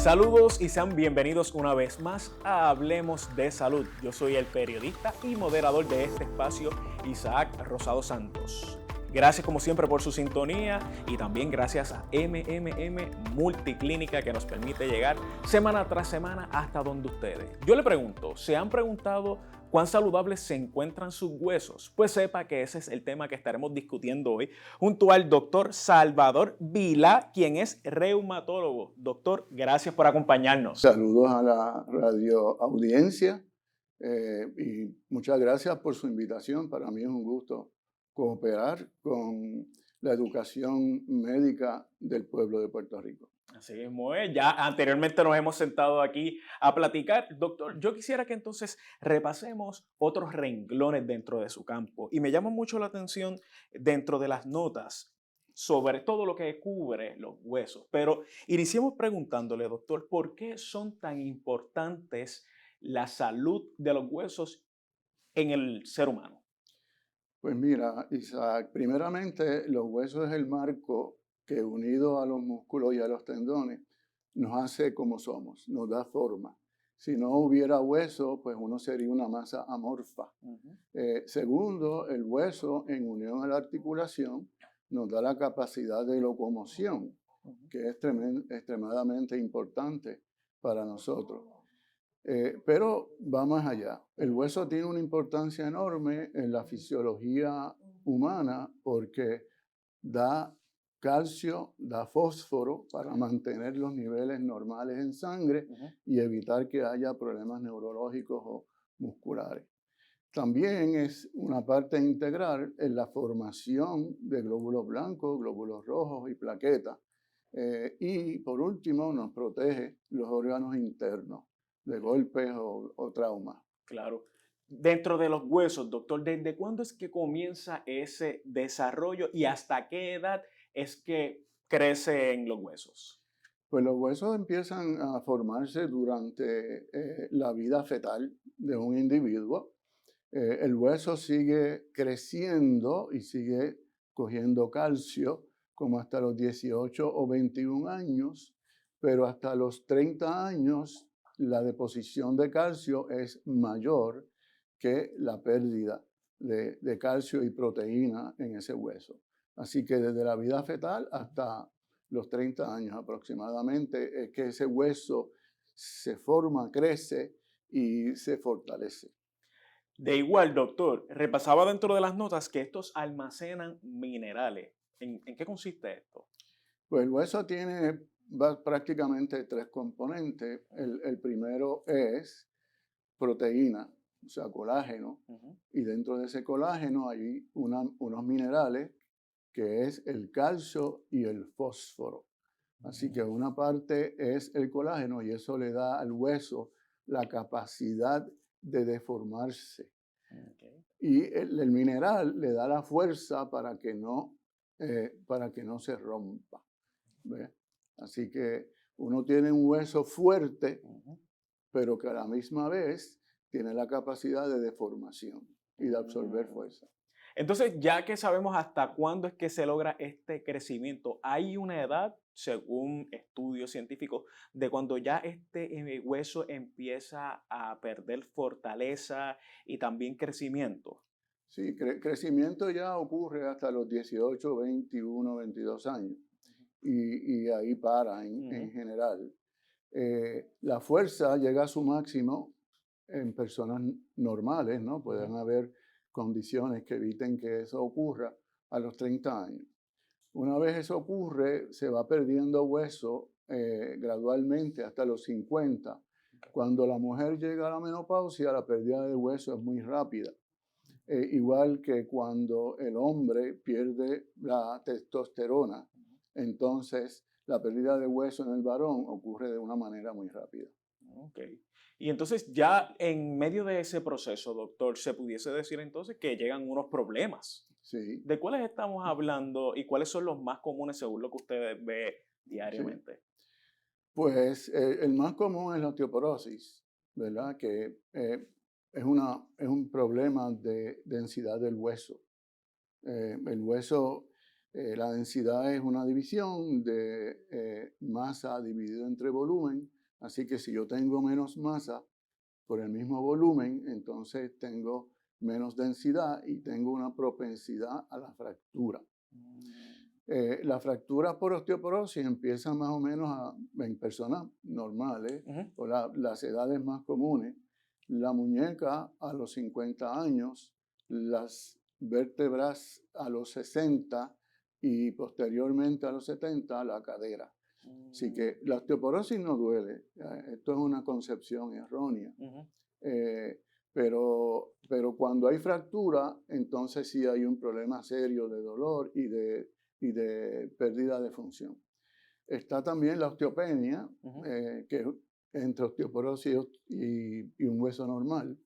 Saludos y sean bienvenidos una vez más a Hablemos de Salud. Yo soy el periodista y moderador de este espacio, Isaac Rosado Santos. Gracias como siempre por su sintonía y también gracias a MMM Multiclínica que nos permite llegar semana tras semana hasta donde ustedes. Yo le pregunto, ¿se han preguntado cuán saludables se encuentran sus huesos? Pues sepa que ese es el tema que estaremos discutiendo hoy junto al doctor Salvador Vila, quien es reumatólogo. Doctor, gracias por acompañarnos. Saludos a la radio audiencia y muchas gracias por su invitación. Para mí es un gusto cooperar con la educación médica del pueblo de Puerto Rico. Así mismo es. Ya anteriormente nos hemos sentado aquí a platicar. Doctor, yo quisiera que entonces repasemos otros renglones dentro de su campo. Y me llama mucho la atención dentro de las notas sobre todo lo que cubre los huesos. Pero iniciemos preguntándole, doctor, ¿por qué son tan importantes la salud de los huesos en el ser humano? Pues mira, Isaac, primeramente los huesos es el marco que unido a los músculos y a los tendones nos hace como somos, nos da forma. Si no hubiera hueso, pues uno sería una masa amorfa. Segundo, el hueso en unión a la articulación nos da la capacidad de locomoción, que es extremadamente importante para nosotros. Pero va más allá. El hueso tiene una importancia enorme en la fisiología humana porque da calcio, da fósforo para mantener los niveles normales en sangre y evitar que haya problemas neurológicos o musculares. También es una parte integral en la formación de glóbulos blancos, glóbulos rojos y plaquetas. Y por último, nos protege los órganos internos de golpes o traumas. Claro. Dentro de los huesos, doctor, ¿desde cuándo es que comienza ese desarrollo y hasta qué edad es que crecen los huesos? Pues los huesos empiezan a formarse durante la vida fetal de un individuo. El hueso sigue creciendo y sigue cogiendo calcio como hasta los 18 o 21 años, pero hasta los 30 años la deposición de calcio es mayor que la pérdida de calcio y proteína en ese hueso. Así que desde la vida fetal hasta los 30 años aproximadamente es que ese hueso se forma, crece y se fortalece. De igual, doctor, repasaba dentro de las notas que estos almacenan minerales. ¿En qué consiste esto? Pues el hueso tiene prácticamente tres componentes. El primero es proteína, o sea, colágeno, y dentro de ese colágeno hay unos minerales que es el calcio y el fósforo. Así que una parte es el colágeno y eso le da al hueso la capacidad de deformarse. Y el mineral le da la fuerza para que no se rompa. ¿Ve? Así que uno tiene un hueso fuerte, pero que a la misma vez tiene la capacidad de deformación y de absorber fuerza. Entonces, ya que sabemos hasta cuándo es que se logra este crecimiento, ¿hay una edad, según estudios científicos, de cuando ya este hueso empieza a perder fortaleza y también crecimiento? Sí, crecimiento ya ocurre hasta los 18, 21, 22 años y ahí para en general. La fuerza llega a su máximo en personas normales, ¿no? Pueden haber condiciones que eviten que eso ocurra a los 30 años. Una vez eso ocurre, se va perdiendo hueso gradualmente hasta los 50. Cuando la mujer llega a la menopausia, la pérdida de hueso es muy rápida. Igual que cuando el hombre pierde la testosterona, entonces la pérdida de hueso en el varón ocurre de una manera muy rápida. Ok. Y entonces ya en medio de ese proceso, doctor, se pudiese decir entonces que llegan unos problemas. Sí, ¿De cuáles estamos hablando y cuáles son los más comunes según lo que usted ve sí. diariamente? Pues el más común es la osteoporosis, ¿verdad? Que es un problema de densidad del hueso. El hueso La densidad es una división de masa dividido entre volumen, así que si yo tengo menos masa por el mismo volumen, entonces tengo menos densidad y tengo una propensidad a la fractura. La fractura por osteoporosis empieza más o menos en personas normales o las edades más comunes. La muñeca a los 50 años, las vértebras a los 60 y posteriormente a los 70 la cadera. Así que la osteoporosis no duele. Esto es una concepción errónea. Pero cuando hay fractura, entonces sí hay un problema serio de dolor y de pérdida de función. Está también la osteopenia, que es entre osteoporosis y un hueso normal.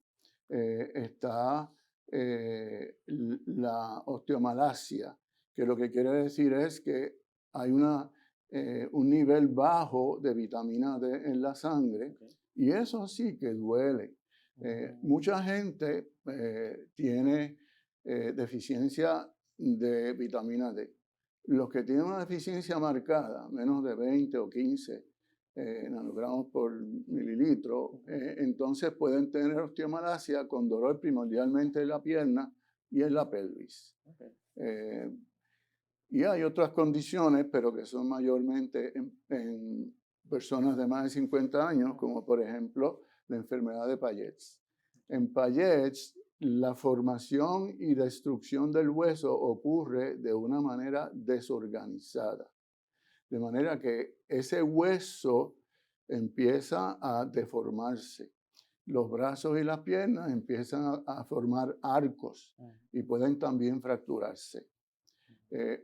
Está la osteomalacia, que lo que quiere decir es que hay un nivel bajo de vitamina D en la sangre, y eso sí que duele. Mucha gente tiene deficiencia de vitamina D. Los que tienen una deficiencia marcada, menos de 20 o 15 nanogramos por mililitro, entonces pueden tener osteomalacia con dolor primordialmente en la pierna y en la pelvis. Y hay otras condiciones, pero que son mayormente en personas de más de 50 años, como por ejemplo la enfermedad de Payets. En Payets, la formación y destrucción del hueso ocurre de una manera desorganizada. De manera que ese hueso empieza a deformarse. Los brazos y las piernas empiezan a formar arcos y pueden también fracturarse.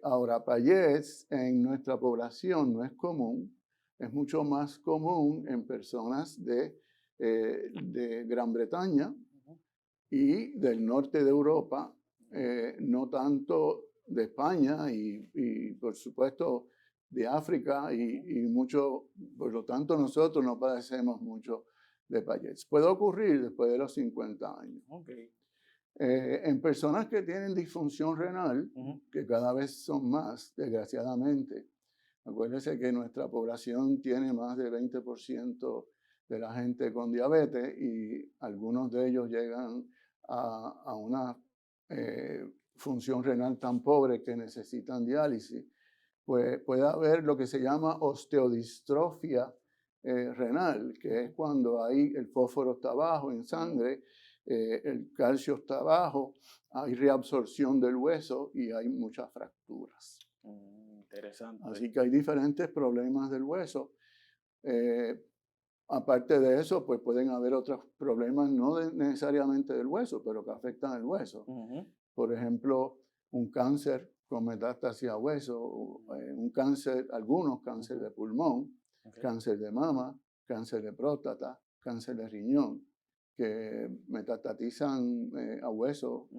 Ahora, Payets en nuestra población no es común, es mucho más común en personas de Gran Bretaña y del norte de Europa, no tanto de España y por supuesto de África y mucho, por lo tanto nosotros no padecemos mucho de Payets. Puede ocurrir después de los 50 años. En personas que tienen disfunción renal, que cada vez son más, desgraciadamente. Acuérdense que nuestra población tiene más del 20% de la gente con diabetes y algunos de ellos llegan a una función renal tan pobre que necesitan diálisis. Pues puede haber lo que se llama osteodistrofia renal, que es cuando ahí el fósforo está bajo en sangre, el calcio está bajo, hay reabsorción del hueso y hay muchas fracturas. Interesante. Así que hay diferentes problemas del hueso. Aparte de eso, pues pueden haber otros problemas, no necesariamente del hueso, pero que afectan el hueso. Por ejemplo, un cáncer con metástasis a hueso, algunos cánceres de pulmón, cáncer de mama, cáncer de próstata, cáncer de riñón, que metastatizan a hueso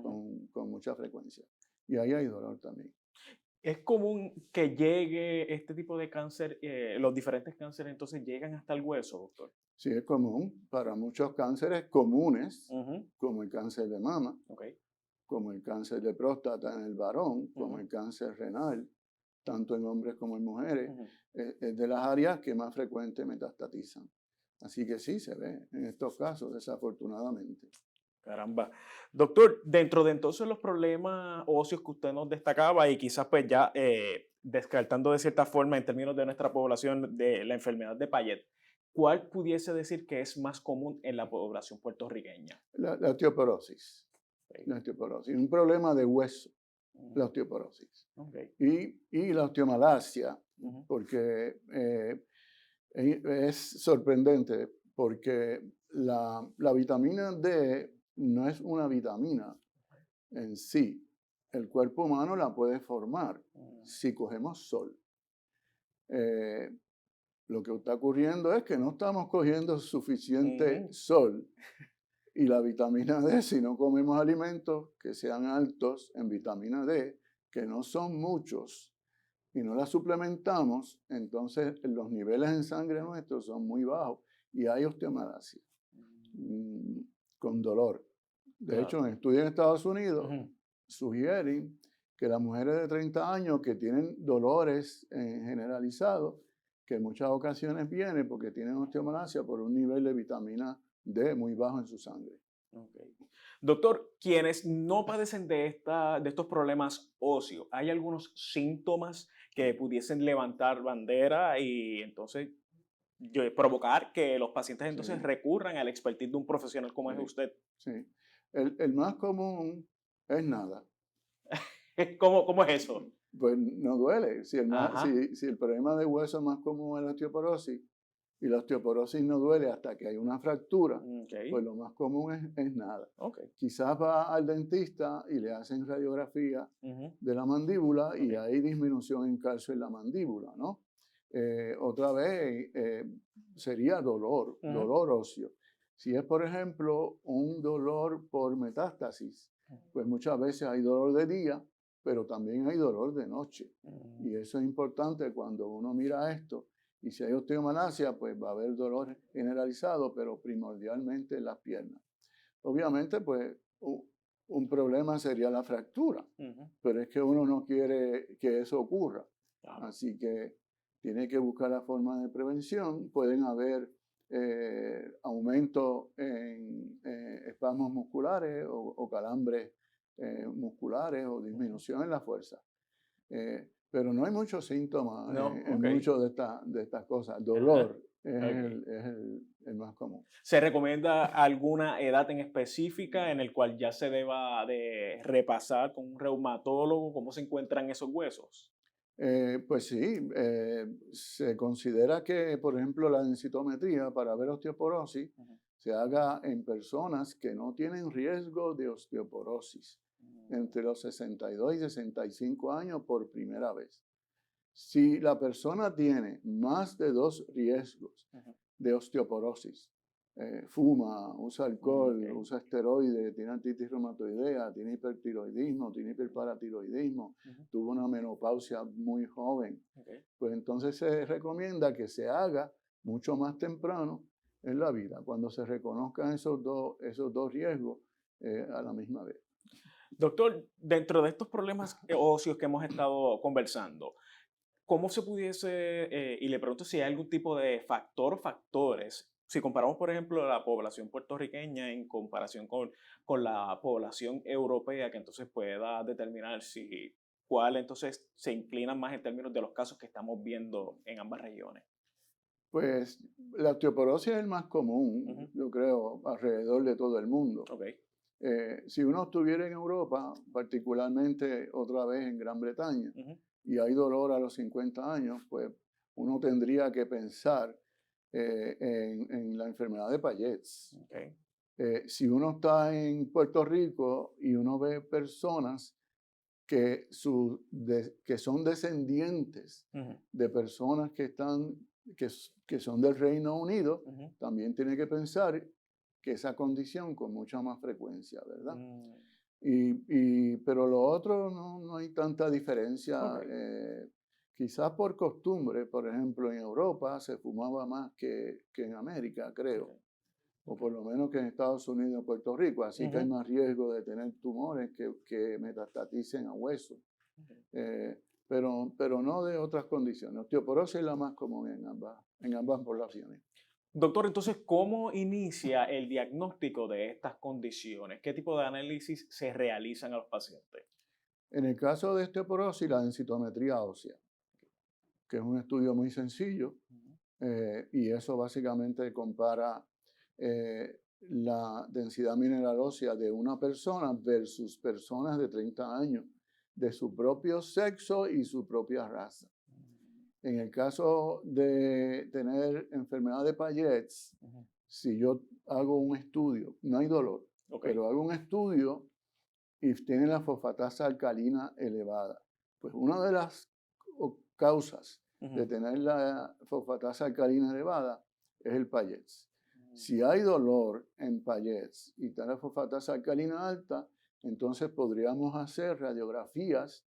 con mucha frecuencia. Y ahí hay dolor también. ¿Es común que llegue este tipo de cáncer, los diferentes cánceres entonces llegan hasta el hueso, doctor? Sí, es común para muchos cánceres comunes, como el cáncer de mama, como el cáncer de próstata en el varón, como el cáncer renal, tanto en hombres como en mujeres, es de las áreas que más frecuente metastatizan. Así que sí, se ve en estos casos, desafortunadamente. Caramba. Doctor, dentro de entonces los problemas óseos que usted nos destacaba y quizás pues ya descartando de cierta forma en términos de nuestra población de la enfermedad de Payet, ¿cuál pudiese decir que es más común en la población puertorriqueña? La osteoporosis. La osteoporosis. Un problema de hueso, la osteoporosis. Y la osteomalacia, porque es sorprendente, porque la vitamina D no es una vitamina en sí. El cuerpo humano la puede formar si cogemos sol. Lo que está ocurriendo es que no estamos cogiendo suficiente sol. Y la vitamina D, si no comemos alimentos que sean altos en vitamina D, que no son muchos, y no la suplementamos, entonces los niveles en sangre nuestros son muy bajos y hay osteomalacia con dolor. De hecho, en estudios en Estados Unidos sugieren que las mujeres de 30 años que tienen dolores generalizados, que en muchas ocasiones vienen porque tienen osteomalacia por un nivel de vitamina D muy bajo en su sangre. Okay. Doctor, quienes no padecen de estos problemas óseos, ¿hay algunos síntomas que pudiesen levantar bandera y entonces provocar que los pacientes entonces Sí, recurran al expertise de un profesional como es sí, usted? sí. El más común es nada. ¿Cómo es eso? Pues no duele. Ajá. Si el problema de hueso más común es la osteoporosis y la osteoporosis no duele hasta que hay una fractura, Ok, pues lo más común es nada. ok. Quizás va al dentista y le hacen radiografía Ujú, de la mandíbula ok. y hay disminución en calcio en la mandíbula, ¿no? Otra vez sería Ujú, dolor óseo. Si es, por ejemplo, un dolor por metástasis, pues muchas veces hay dolor de día, pero también hay dolor de noche. ujú, Y eso es importante cuando uno mira esto. Y si hay osteomalacia, pues va a haber dolor generalizado, pero primordialmente en las piernas. Obviamente, pues un problema sería la fractura, ujú, pero es que uno no quiere que eso ocurra. claro. Así que tiene que buscar la forma de prevención. Pueden haber aumento en espasmos musculares o calambres musculares o Ujú. disminución en la fuerza. Pero no hay muchos síntomas No, en ok. muchas de estas cosas. Ajá, Dolor es ok. el más común. ¿Se recomienda alguna edad en específica en el cual ya se deba de repasar con un reumatólogo cómo se encuentran esos huesos? Pues sí, se considera que, por ejemplo, la densitometría para ver osteoporosis Ujú, se haga en personas que no tienen riesgo de osteoporosis entre los 62 y 65 años por primera vez. Si la persona tiene más de dos riesgos ujú, de osteoporosis, fuma, usa alcohol, ok, usa esteroides, tiene artritis reumatoidea, tiene hipertiroidismo, tiene hiperparatiroidismo, ujú, tuvo una menopausia muy joven, ok. pues entonces se recomienda que se haga mucho más temprano en la vida, cuando se reconozcan esos dos riesgos a la misma vez. Doctor, dentro de estos problemas óseos que hemos estado conversando, ¿cómo se pudiese, y le pregunto si hay algún tipo de factor o factores, si comparamos, por ejemplo, la población puertorriqueña en comparación con la población europea, que entonces pueda determinar si cuál entonces se inclina más en términos de los casos que estamos viendo en ambas regiones? Pues la osteoporosis es el más común, Ujú, yo creo, alrededor de todo el mundo. ok, Si uno estuviera en Europa, particularmente otra vez en Gran Bretaña, ujú, y hay dolor a los 50 años, pues uno tendría que pensar en la enfermedad de Payets. ok, Si uno está en Puerto Rico y uno ve personas que son descendientes ujú, de personas que son del Reino Unido, ujú, también tiene que pensar que esa condición con mucha más frecuencia, ¿verdad? mm, Pero lo otro no hay tanta ok, diferencia. Quizás por costumbre, por ejemplo, en Europa se fumaba más que en América, ok, creo, o ok, por lo menos que en Estados Unidos y Puerto Rico, así que hay ujú, más riesgo de tener tumores que metastaticen a hueso. ok. Pero no de otras condiciones. Osteoporosis es la más común en ambas poblaciones. Doctor, entonces, ¿cómo inicia el diagnóstico de estas condiciones? ¿Qué tipo de análisis se realizan a los pacientes? En el caso de osteoporosis, la densitometría ósea, que es un estudio muy sencillo, Ujú, y eso básicamente compara la densidad mineral ósea de una persona versus personas de 30 años, de su propio sexo y su propia raza. En el caso de tener enfermedad de Payets, ujú, si yo hago un estudio, no hay dolor, ok, pero hago un estudio y tiene la fosfatasa alcalina elevada, pues una de las causas de ujú, tener la fosfatasa alcalina elevada es el Payets. mm, Si hay dolor en Payets y está la fosfatasa alcalina alta, entonces podríamos hacer radiografías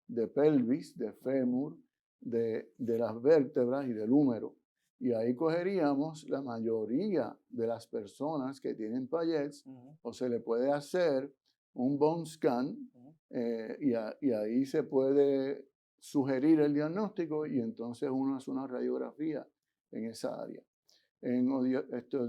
de pelvis, de ujú, fémur, de las vértebras y del húmero. Y ahí cogeríamos la mayoría de las personas que tienen Payets ujú, o se le puede hacer un bone scan, Ujú. y ahí se puede sugerir el diagnóstico y entonces uno hace una radiografía en esa área. En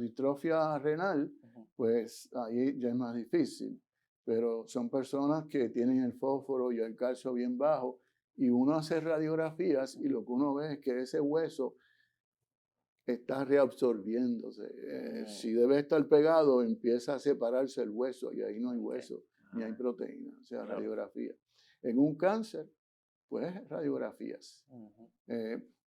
distrofia renal, Ujú. pues ahí ya es más difícil, pero son personas que tienen el fósforo y el calcio bien bajo y uno hace radiografías y lo que uno ve es que ese hueso está reabsorbiéndose. Si debe estar pegado, empieza a separarse el hueso y ahí no hay Ok. hueso, ni hay Ah, proteína, o sea, claro. radiografía. En un cáncer, pues radiografías. Ujú.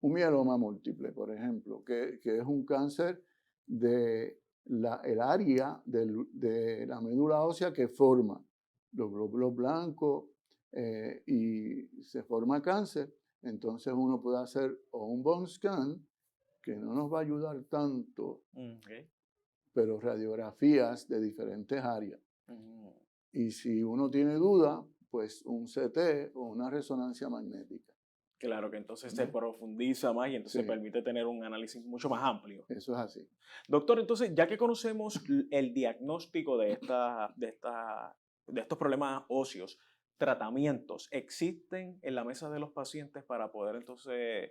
Un mieloma múltiple, por ejemplo, que es un cáncer de el área de la médula ósea que forma los glóbulos blancos, y se forma cáncer, entonces uno puede hacer o un bone scan, que no nos va a ayudar tanto, Ok. pero radiografías de diferentes áreas. Ujú. Y si uno tiene duda, pues un CT o una resonancia magnética. Claro que entonces se ¿Ves? profundiza más y Sí, entonces permite tener un análisis mucho más amplio. eso es así. Doctor, entonces, ya que conocemos el diagnóstico de estos problemas óseos, tratamientos, ¿existen en la mesa de los pacientes para poder entonces,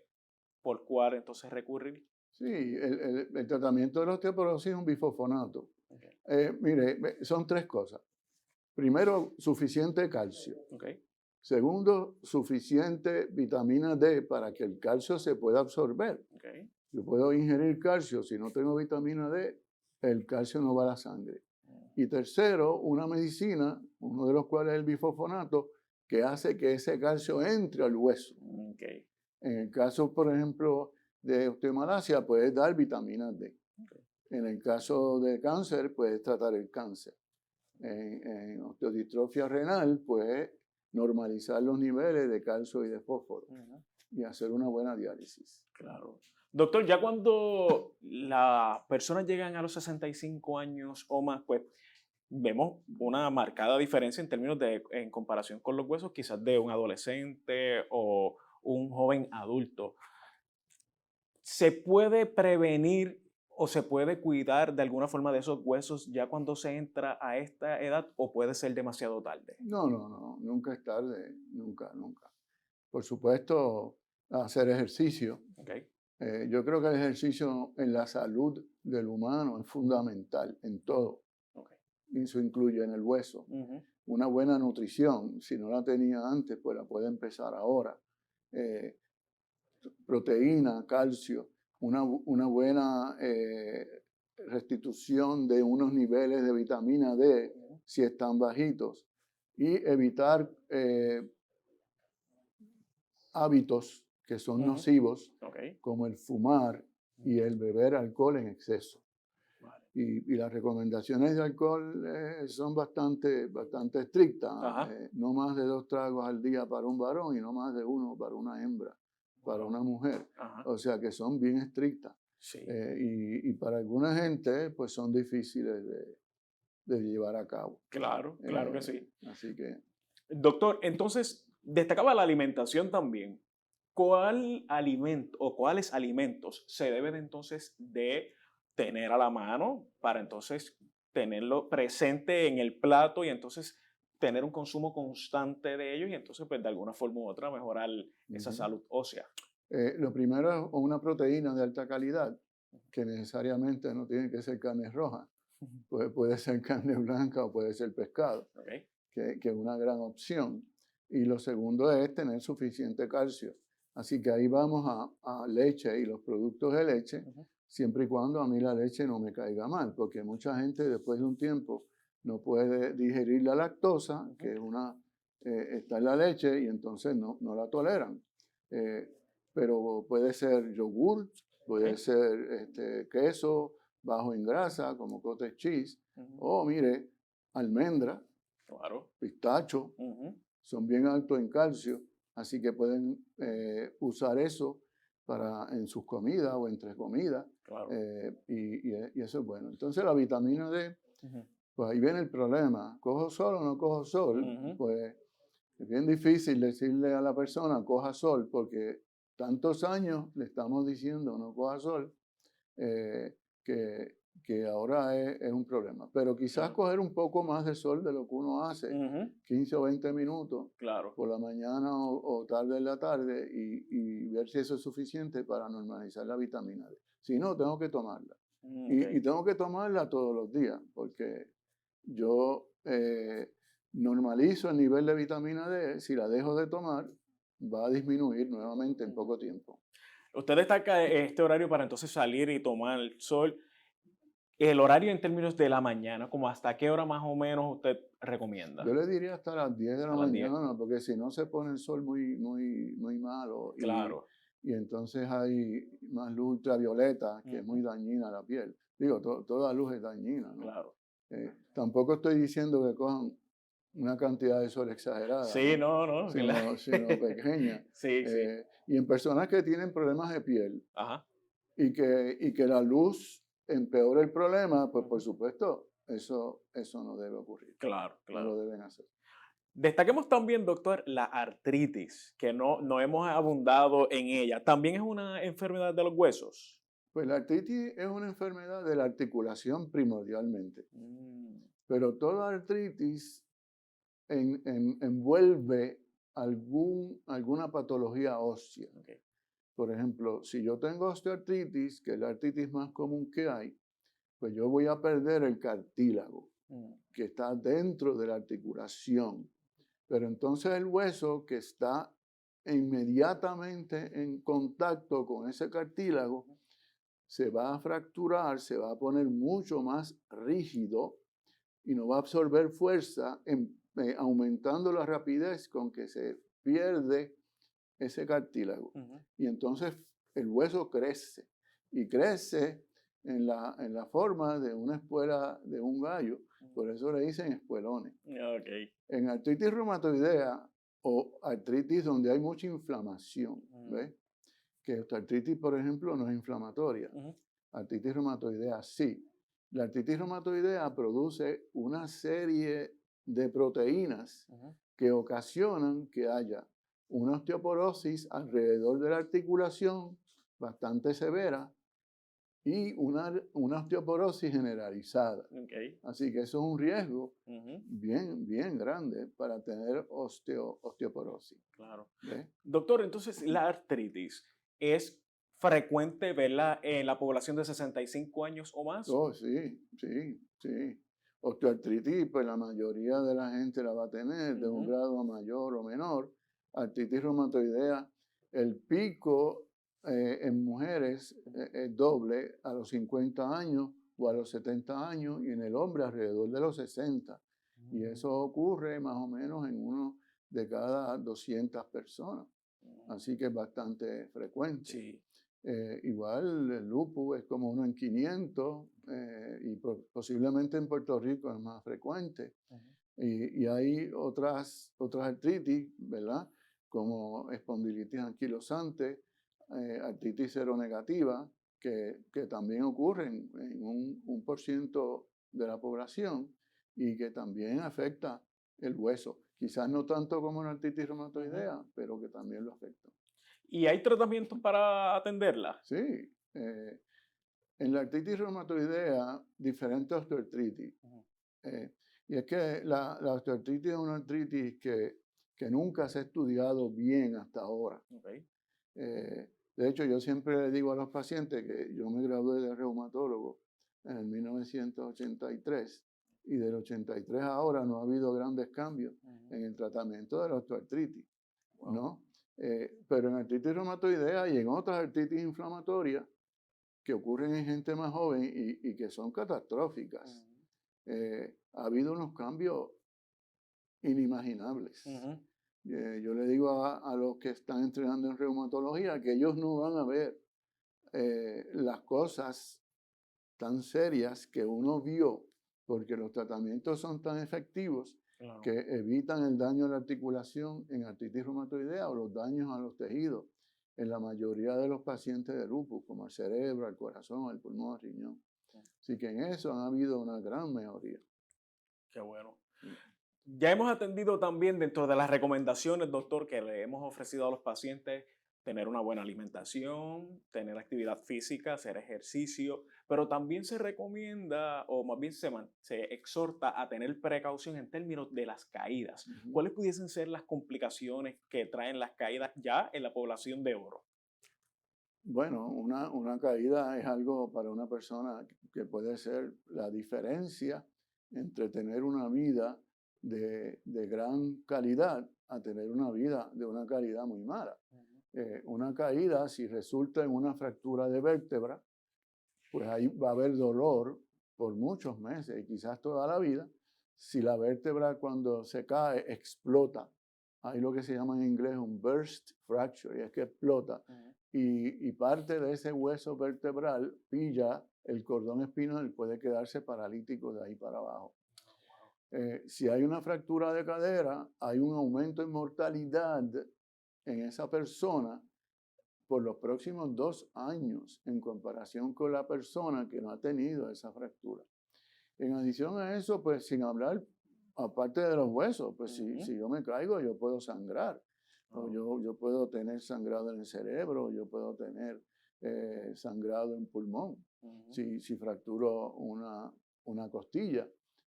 por cuál entonces recurrir? Sí, el tratamiento de la osteoporosis es un bifosfonato. Ok, Mire, son tres cosas. Primero, suficiente calcio. ok, Segundo, suficiente vitamina D para que el calcio se pueda absorber. ok. Yo puedo ingerir calcio, si no tengo vitamina D, el calcio no va a la sangre. Y tercero, una medicina, uno de los cuales es el bifosfonato, que hace que ese calcio entre al hueso. Ok, En el caso, por ejemplo, de osteomalacia, puedes dar vitamina D. ok. En el caso de cáncer, puedes tratar el cáncer. En osteodistrofia renal, puedes normalizar los niveles de calcio y de fósforo Ujú. y hacer una buena diálisis. Claro. Doctor, ya cuando las personas llegan a los 65 años o más, pues vemos una marcada diferencia en términos de, en comparación con los huesos, quizás de un adolescente o un joven adulto. ¿Se puede prevenir o se puede cuidar de alguna forma de esos huesos ya cuando se entra a esta edad o puede ser demasiado tarde? No, no, no, nunca es tarde, nunca, nunca. Por supuesto, hacer ejercicio. ¿Ok? Yo creo que el ejercicio en la salud del humano es fundamental en todo. Ok. Y eso incluye en el hueso. Ujú. Una buena nutrición, si no la tenía antes, pues la puede empezar ahora. Eh, Proteína, calcio, una buena restitución de unos niveles de vitamina D Ujú. si están bajitos y evitar hábitos que son Ujú. nocivos, Ok. como el fumar y el beber alcohol en exceso. Vale. Y las recomendaciones de alcohol son bastante estrictas. Ajá. No más de 2 tragos al día para un varón y no más de uno para una hembra, para Wow. una mujer. Ajá. O sea que son bien estrictas. Sí. Y para alguna gente, pues son difíciles de llevar a cabo. Claro, claro que sí. Así que Doctor, entonces destacaba la alimentación también. ¿Cuál alimento o cuáles alimentos se deben entonces de tener a la mano para entonces tenerlo presente en el plato y entonces tener un consumo constante de ellos y entonces pues de alguna forma u otra mejorar esa ujú. salud ósea? Lo primero es una proteína de alta calidad, que necesariamente no tiene que ser carne roja. Puede ser carne blanca o puede ser pescado, ¿Ok? que es una gran opción. Y lo segundo es tener suficiente calcio. Así que ahí vamos a leche y los productos de leche, Ujú. siempre y cuando a mí la leche no me caiga mal, porque mucha gente después de un tiempo no puede digerir la lactosa, Ujú. que está en la leche, y entonces no la toleran. Eh, pero puede ser yogur, ¿Ok? puede ser queso bajo en grasa, como cottage cheese, Ujú. o mire, almendra, Claro. pistacho, Ujú. son bien altos en calcio, así que pueden usar eso en sus comidas o entre comidas, Claro. y eso es bueno. Entonces la vitamina D, Ujú. pues ahí viene el problema, ¿cojo sol o no cojo sol? Ujú. Pues es bien difícil decirle a la persona, coja sol, porque tantos años le estamos diciendo no coja sol, que que ahora es un problema. Pero quizás coger un poco más de sol de lo que uno hace, 15 o 20 minutos Claro. por la mañana o tarde en la tarde y ver si eso es suficiente para normalizar la vitamina D. Si no, tengo que tomarla. Y tengo que tomarla todos los días porque yo normalizo el nivel de vitamina D. Si la dejo de tomar, va a disminuir nuevamente en poco tiempo. Usted destaca este horario para entonces salir y tomar el sol. El horario en términos de la mañana, como hasta qué hora más o menos usted recomienda. Yo le diría hasta las 10 de la A las 10. mañana, porque si no se pone el sol muy malo Claro, y entonces hay más luz ultravioleta que es muy dañina a la piel. Digo, toda luz es dañina, ¿no? claro. Tampoco estoy diciendo que cojan una cantidad de sol exagerada, Sí, ¿no? no. Sino pequeña. Sí. Y en personas que tienen problemas de piel Ajá. y que la luz empeore el problema, pues por supuesto, eso no debe ocurrir. Claro. No lo deben hacer. Destaquemos también, doctor, la artritis, que no hemos abundado en ella. ¿También es una enfermedad de los huesos? Pues la artritis es una enfermedad de la articulación primordialmente, pero toda artritis envuelve alguna patología ósea. Okay. Por ejemplo, si yo tengo osteoartritis, que es la artritis más común que hay, pues yo voy a perder el cartílago, que está dentro de la articulación. Pero entonces el hueso que está inmediatamente en contacto con ese cartílago se va a fracturar, se va a poner mucho más rígido y no va a absorber fuerza, aumentando la rapidez con que se pierde ese cartílago. Y entonces el hueso crece y crece en la forma de una espuela de un gallo. Por eso le dicen espuelones. Okay. En artritis reumatoidea o artritis donde hay mucha inflamación, ¿ves? Que esta artritis, por ejemplo, no es inflamatoria. Artritis reumatoidea sí. La artritis reumatoidea produce una serie de proteínas que ocasionan que haya una osteoporosis alrededor de la articulación bastante severa y una osteoporosis generalizada. Okay. Así que eso es un riesgo bien grande para tener osteoporosis. Claro. ¿Ves? Doctor, entonces la artritis es frecuente verla en la población de 65 años o más. Oh, sí. Osteoartritis, pues la mayoría de la gente la va a tener de un grado mayor o menor. Artritis reumatoidea, el pico en mujeres es doble a los 50 años o a los 70 años y en el hombre alrededor de los 60. Y eso ocurre más o menos en uno de cada 200 personas. Así que es bastante frecuente. Sí. Igual el lupus es como uno en 500 y posiblemente en Puerto Rico es más frecuente. Y hay otras artritis, ¿verdad? Como espondilitis anquilosante, artritis seronegativa, que también ocurren en un 1% de la población y que también afecta el hueso. Quizás no tanto como una artritis reumatoidea, pero que también lo afecta. ¿Y hay tratamientos para atenderla? Sí. En la artritis reumatoidea, diferentes osteoartritis. Y es que la osteoartritis es una artritis que nunca se ha estudiado bien hasta ahora. Okay. De hecho, yo siempre le digo a los pacientes que yo me gradué de reumatólogo en el 1983 y del 83 a ahora no ha habido grandes cambios en el tratamiento de la osteoartritis, ¿no? Pero en artritis reumatoidea y en otras artritis inflamatorias que ocurren en gente más joven y que son catastróficas, ha habido unos cambios inimaginables. Yo le digo a los que están entrenando en reumatología que ellos no van a ver las cosas tan serias que uno vio, porque los tratamientos son tan efectivos que evitan el daño a la articulación en artritis reumatoidea o los daños a los tejidos en la mayoría de los pacientes de lupus, como el cerebro, el corazón, el pulmón, el riñón. Así que en eso ha habido una gran mejoría. Qué bueno. Ya hemos atendido también dentro de las recomendaciones, doctor, que le hemos ofrecido a los pacientes, tener una buena alimentación, tener actividad física, hacer ejercicio, pero también se recomienda, o más bien se exhorta a tener precaución en términos de las caídas. Ujú. ¿Cuáles pudiesen ser las complicaciones que traen las caídas ya en la población de oro? Bueno, una caída es algo para una persona que puede ser la diferencia entre tener una vida de gran calidad a tener una vida de una calidad muy mala. Una caída, si resulta en una fractura de vértebra, pues ahí va a haber dolor por muchos meses y quizás toda la vida. Si la vértebra cuando se cae explota, hay lo que se llama en inglés un burst fracture, y es que explota y parte de ese hueso vertebral pilla el cordón espinal, puede quedarse paralítico de ahí para abajo. Si hay una fractura de cadera, hay un aumento en mortalidad en esa persona por los próximos 2 años en comparación con la persona que no ha tenido esa fractura. En adición a eso, pues sin hablar, aparte de los huesos, pues si yo me caigo, yo puedo sangrar. O yo puedo tener sangrado en el cerebro, yo puedo tener sangrado en pulmón, si fracturo una costilla.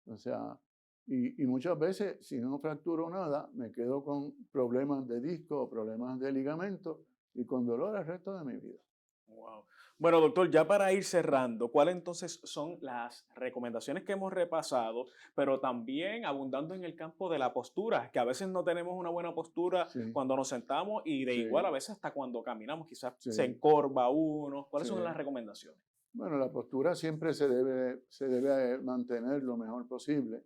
O sea, y muchas veces, si no fracturo nada, me quedo con problemas de disco o problemas de ligamento y con dolor el resto de mi vida. Wow. Bueno, doctor, ya para ir cerrando, ¿cuáles entonces son las recomendaciones que hemos repasado, pero también abundando en el campo de la postura, que a veces no tenemos una buena postura Sí, cuando nos sentamos y de igual a sí, veces hasta cuando caminamos, quizás se sí, encorva uno? ¿Cuáles sí. son las recomendaciones? Bueno, la postura siempre se debe mantener lo mejor posible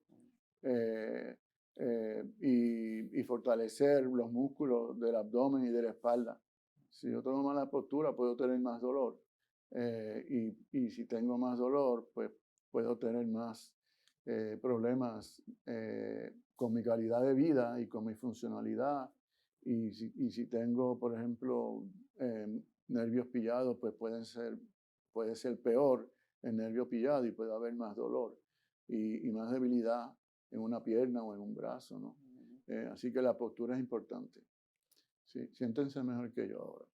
eh, y fortalecer los músculos del abdomen y de la espalda. Si yo tengo mala postura, puedo tener más dolor. Y si tengo más dolor, pues puedo tener más problemas con mi calidad de vida y con mi funcionalidad. Y si tengo, por ejemplo, nervios pillados, pues puede ser peor el nervio pillado y puede haber más dolor y más debilidad en una pierna o en un brazo, ¿no? Así que la postura es importante. Sí, siéntense mejor que yo ahora.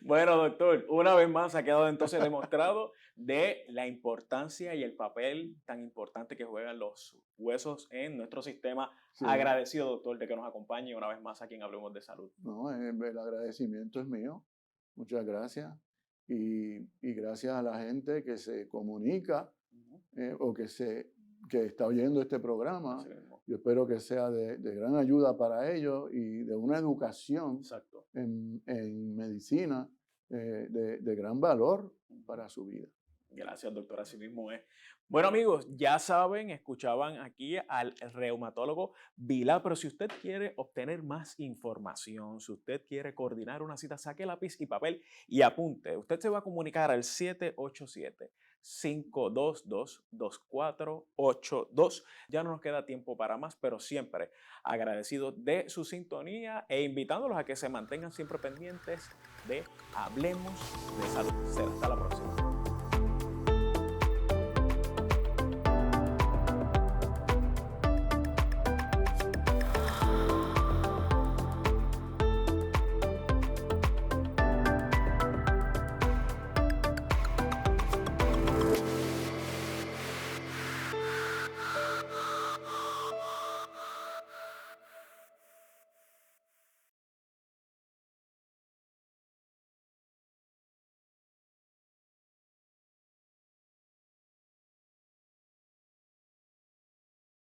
Bueno, doctor, una vez más ha quedado entonces demostrado de la importancia y el papel tan importante que juegan los huesos en nuestro sistema. Sí, Agradecido, doctor, de que nos acompañe una vez más aquí en Hablemos de Salud. no, el agradecimiento es mío. Muchas gracias. Y gracias a la gente que se comunica Ujú. o que está oyendo este programa. Así mismo. Yo espero que sea de gran ayuda para ellos y de una educación Exacto. en medicina de gran valor para su vida. Gracias, doctor. Así mismo es. Bueno, amigos, ya saben, escuchaban aquí al reumatólogo Vilá, pero si usted quiere obtener más información, si usted quiere coordinar una cita, saque lápiz y papel y apunte. Usted se va a comunicar al 787-522-2482. Ya no nos queda tiempo para más, pero siempre agradecido de su sintonía e invitándolos a que se mantengan siempre pendientes de Hablemos de Salud. Será hasta la próxima.